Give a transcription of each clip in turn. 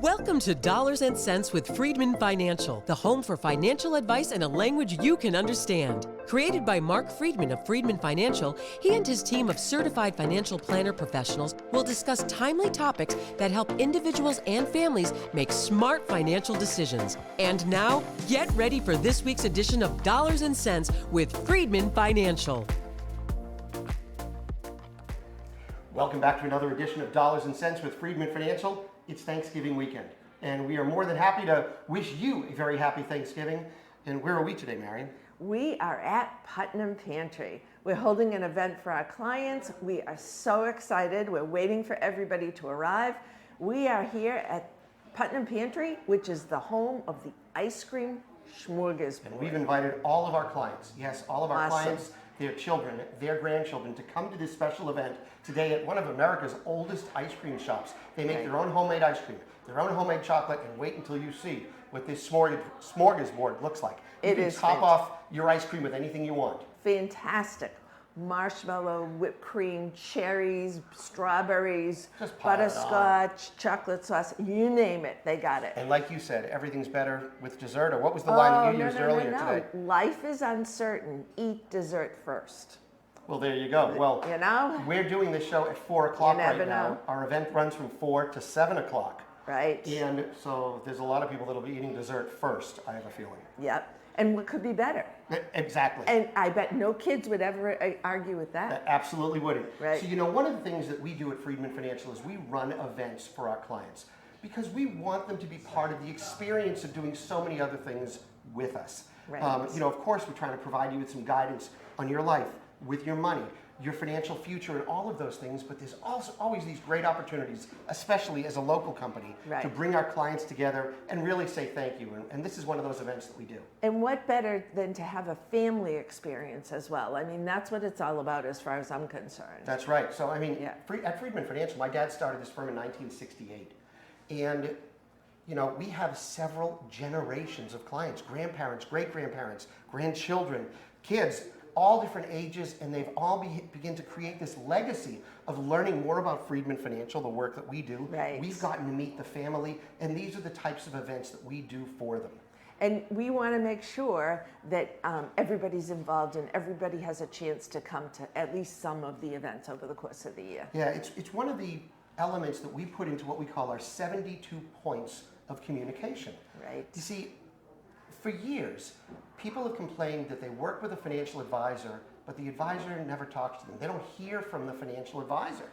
Welcome to Dollars and Cents with Freedman Financial, the home for financial advice in a language you can understand. Created by Marc Freedman of Freedman Financial, he and his team of certified financial planner professionals will discuss timely topics that help individuals and families make smart financial decisions. And now, get ready for this week's edition of Dollars and Cents with Freedman Financial. Welcome back to another edition of Dollars and Cents with Freedman Financial. It's Thanksgiving weekend, and we are more than happy to wish you a very happy Thanksgiving. And where are we today, Marion? We are at Putnam Pantry. We're holding an event for our clients. We are so excited. We're waiting for everybody to arrive. We are here at Putnam Pantry, which is the home of the ice cream smorgasbord. And we've invited all of our clients, yes, all of our Awesome. clients, their children, their grandchildren, to come to this special event today at one of America's oldest ice cream shops. They make their own homemade ice cream, their own homemade chocolate, and wait until you see what this smorgasbord looks like. You can top off your ice cream with anything you want. Fantastic. Marshmallow, whipped cream, cherries, strawberries, Just pile it on. butterscotch, chocolate sauce, you name it, they got it. And like you said, everything's better with dessert. Or what was the line that you used earlier today? Life is uncertain. Eat dessert first. Well, there you go. Well, You know? we're doing this show at 4 o'clock You right never now. know. Our event runs from 4 to 7 o'clock. Right. And so there's a lot of people that'll be eating dessert first, I have a feeling. Yep. And what could be better? Exactly. And I bet no kids would ever argue with that. Absolutely wouldn't. Right. So, you know, one of the things that we do at Freedman Financial is we run events for our clients because we want them to be part of the experience of doing so many other things with us. Right. You know, of course, we're trying to provide you with some guidance on your life, with your money, your financial future, and all of those things, but there's also always these great opportunities, especially as a local company, to bring our clients together and really say thank you. And this is one of those events that we do. And what better than to have a family experience as well? I mean, that's what it's all about as far as I'm concerned. That's right. So, I mean, at Freedman Financial, my dad started this firm in 1968. And, you know, we have several generations of clients, grandparents, great-grandparents, grandchildren, kids, all different ages, and they've all begin to create this legacy of learning more about Freedman Financial, the work that we do. Right. We've gotten to meet the family, and these are the types of events that we do for them. And we want to make sure that everybody's involved and everybody has a chance to come to at least some of the events over the course of the year. Yeah, it's one of the elements that we put into what we call our 72 points of communication. Right. You see, for years, people have complained that they work with a financial advisor, but the advisor never talks to them. They don't hear from the financial advisor.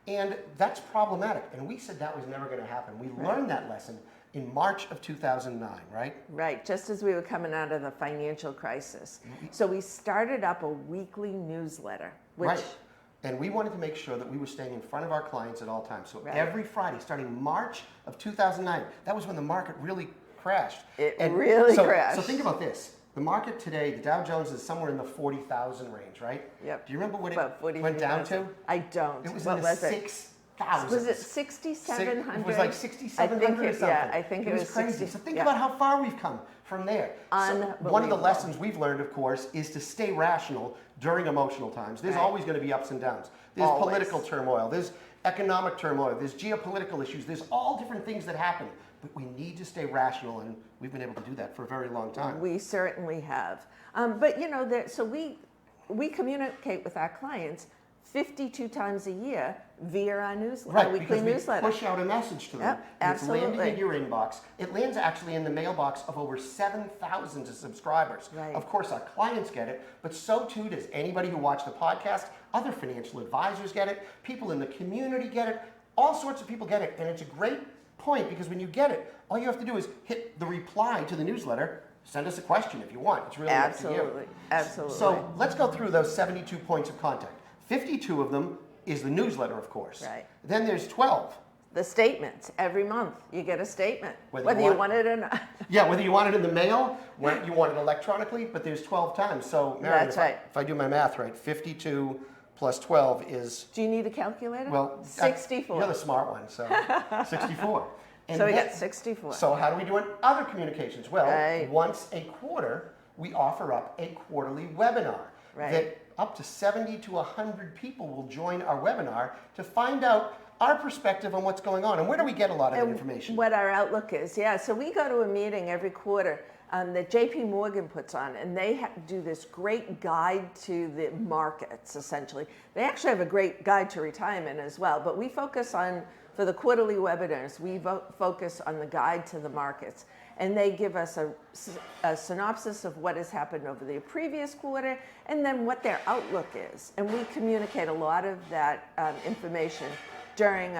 And that's problematic. And we said that was never going to happen. We learned that lesson in March of 2009, right? Right, just as we were coming out of the financial crisis. So we started up a weekly newsletter. Which And we wanted to make sure that we were staying in front of our clients at all times. So every Friday, starting March of 2009, that was when the market really crashed. It really crashed. So think about this. The market today, the Dow Jones is somewhere in the 40,000 range, right? Yep. Do you remember what About it went down to? I don't. It was What in the was it? 6,000. Was it 6,700? It was like 6,700 or something. Yeah, I think it was crazy. 60. So think about how far we've come from there. So one of the lessons we've learned, of course, is to stay rational during emotional times. There's always going to be ups and downs. There's political turmoil. There's economic turmoil. There's geopolitical issues. There's all different things that happen. But we need to stay rational, and we've been able to do that for a very long time. We certainly have. But you know, so we communicate with our clients 52 times a year via our newsletter, our weekly newsletter. We push out a message to them. Yep, absolutely. It's landing in your inbox. It lands actually in the mailbox of over 7,000 subscribers. Right. Of course, our clients get it, but so too does anybody who watched the podcast. Other financial advisors get it. People in the community get it. All sorts of people get it, and it's a great point because when you get it, all you have to do is hit the reply to the newsletter. Send us a question if you want. It's really up to you. Absolutely. So let's go through those 72 points of contact. 52 of them is the newsletter, of course. Right. Then there's 12. The statements. Every month you get a statement, Whether you want it or not. Yeah, whether you want it in the mail, whether you want it electronically, but there's 12 times. So, Marion, if I do my math right, 52 plus 12 is... Do you need a calculator? Well, 64. You're the smart one, so 64. And so we got 64. So how do we do it in other communications? Well, once a quarter, we offer up a quarterly webinar that up to 70 to 100 people will join our webinar to find out our perspective on what's going on and where do we get a lot of that information? What our outlook is, yeah. So we go to a meeting every quarter that JP Morgan puts on, and they do this great guide to the markets, essentially. They actually have a great guide to retirement as well, but we focus on, for the quarterly webinars, we focus on the guide to the markets. And they give us a synopsis of what has happened over the previous quarter and then what their outlook is. And we communicate a lot of that information during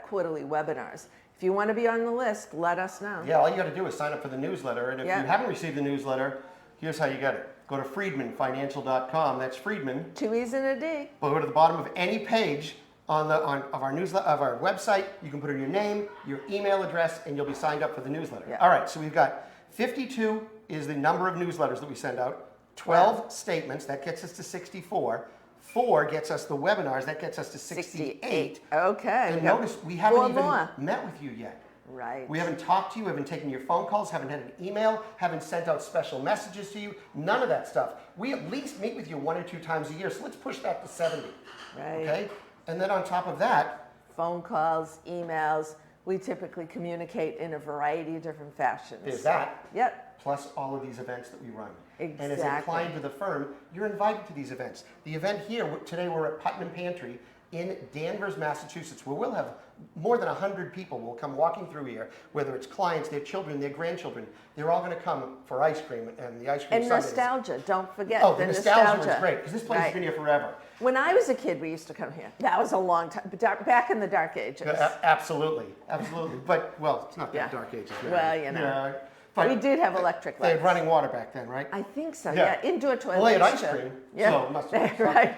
quarterly webinars. If you want to be on the list, let us know. Yeah, all you got to do is sign up for the newsletter. And if you haven't received the newsletter, here's how you get it. Go to freedmanfinancial.com. That's Freedman. 2 E's and a D. Go to the bottom of any page of our newsletter, of our website. You can put in your name, your email address, and you'll be signed up for the newsletter. Yeah. All right, so we've got 52 is the number of newsletters that we send out. 12 statements, that gets us to 64. 4 gets us the webinars, that gets us to 68. Okay. And notice we haven't even met with you yet. Right. We haven't talked to you, haven't taken your phone calls, haven't had an email, haven't sent out special messages to you, none of that stuff. We at least meet with you 1 or 2 times a year, so let's push that to 70. Right. Okay? And then on top of that, phone calls, emails, we typically communicate in a variety of different fashions. There's that. Yep. Plus all of these events that we run. Exactly. And as a client of the firm, you're invited to these events. The event here, today we're at Putnam Pantry in Danvers, Massachusetts, where we'll have more than 100 people will come walking through here, whether it's clients, their children, their grandchildren. They're all going to come for ice cream and the ice cream And Sundays. nostalgia, don't forget the nostalgia is great, because this place has been here forever. When I was a kid, we used to come here. That was a long time, back in the dark ages. Absolutely, absolutely. But, well, it's not that dark ages now. Well, you know. Yeah. But we did have electric lights. They had running water back then, right? I think so, yeah. Indoor toilets. Well, they had ice cream, yeah. so it must have been right.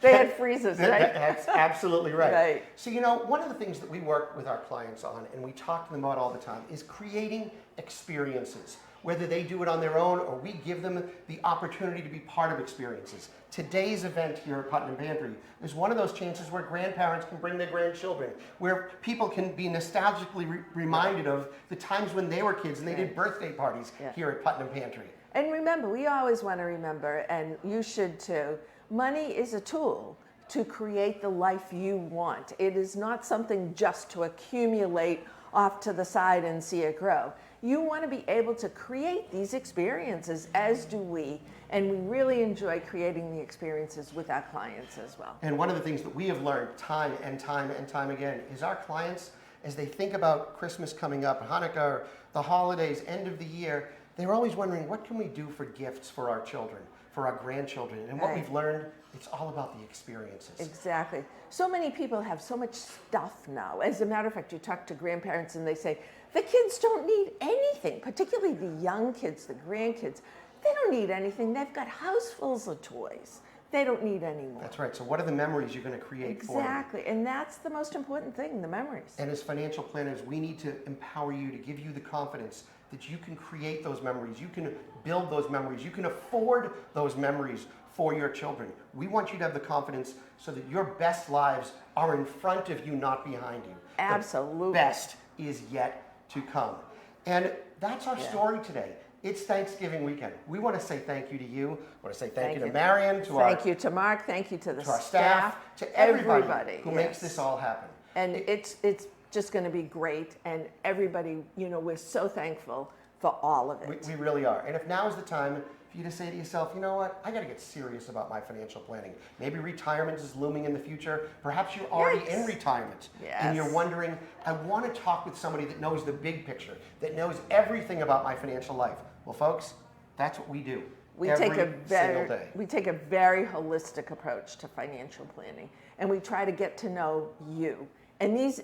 They had freezers, right? That's absolutely right. Right. So, you know, one of the things that we work with our clients on, and we talk to them about all the time, is creating experiences. Whether they do it on their own or we give them the opportunity to be part of experiences. Today's event here at Putnam Pantry is one of those chances where grandparents can bring their grandchildren, where people can be nostalgically reminded of the times when they were kids and they did birthday parties here at Putnam Pantry. And remember, we always want to remember, and you should too, money is a tool to create the life you want. It is not something just to accumulate off to the side and see it grow. You want to be able to create these experiences, as do we, and we really enjoy creating the experiences with our clients as well. And one of the things that we have learned time and time and time again is our clients, as they think about Christmas coming up, Hanukkah, or the holidays, end of the year, they're always wondering, what can we do for gifts for our children, for our grandchildren? And what we've learned, it's all about the experiences. Exactly. So many people have so much stuff now. As a matter of fact, you talk to grandparents and they say, the kids don't need anything, particularly the young kids, the grandkids. They don't need anything. They've got housefuls of toys. They don't need any more. That's right. So what are the memories you're going to create for them? Exactly. And that's the most important thing, the memories. And as financial planners, we need to empower you, to give you the confidence that you can create those memories. You can build those memories. You can afford those memories for your children. We want you to have the confidence so that your best lives are in front of you, not behind you. Absolutely. The best is yet to come. And that's our story today. It's Thanksgiving weekend. We want to say thank you to you. We want to say thank you to Marion, thank you to Mark, thank you to our staff, to everybody who makes this all happen. And it's just going to be great, and everybody, you know, we're so thankful for all of it. We really are. And if now is the time for you to say to yourself, you know what, I got to get serious about my financial planning. Maybe retirement is looming in the future. Perhaps you're already in retirement and you're wondering, I want to talk with somebody that knows the big picture, that knows everything about my financial life. Well, folks, that's what we do. We take a very holistic approach to financial planning, and we try to get to know you. And these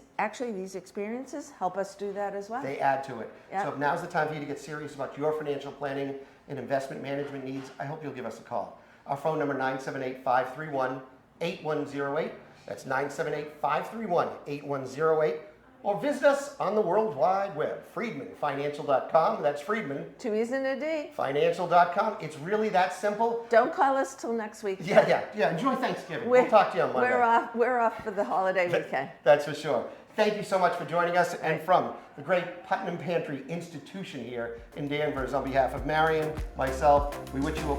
experiences help us do that as well. They add to it. Yep. So if now's the time for you to get serious about your financial planning and investment management needs, I hope you'll give us a call. Our phone number, 978-531-8108. That's 978-531-8108. Or visit us on the World Wide Web, freedmanfinancial.com. That's Freedman. 2 E's and a D. Financial.com. It's really that simple. Don't call us till next week. Yeah. Enjoy Thanksgiving. We'll talk to you on Monday. We're off for the holiday weekend. That's for sure. Thank you so much for joining us. And from the great Putnam Pantry institution here in Danvers, on behalf of Marion, myself, we wish you a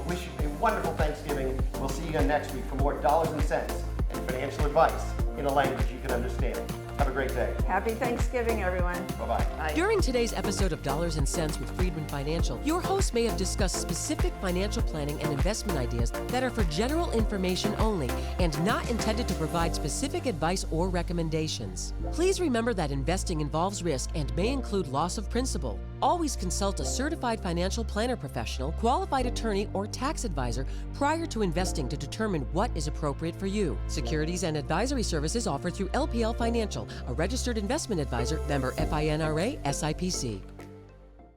wonderful Thanksgiving. We'll see you again next week for more dollars and cents and financial advice in a language you can understand. Have a great day. Happy Thanksgiving, everyone. Bye-bye. Bye. During today's episode of Dollars and Cents with Freedman Financial, your host may have discussed specific financial planning and investment ideas that are for general information only and not intended to provide specific advice or recommendations. Please remember that investing involves risk and may include loss of principal. Always consult a certified financial planner professional, qualified attorney, or tax advisor prior to investing to determine what is appropriate for you. Securities and advisory services offered through LPL Financial, a registered investment advisor, member FINRA, SIPC.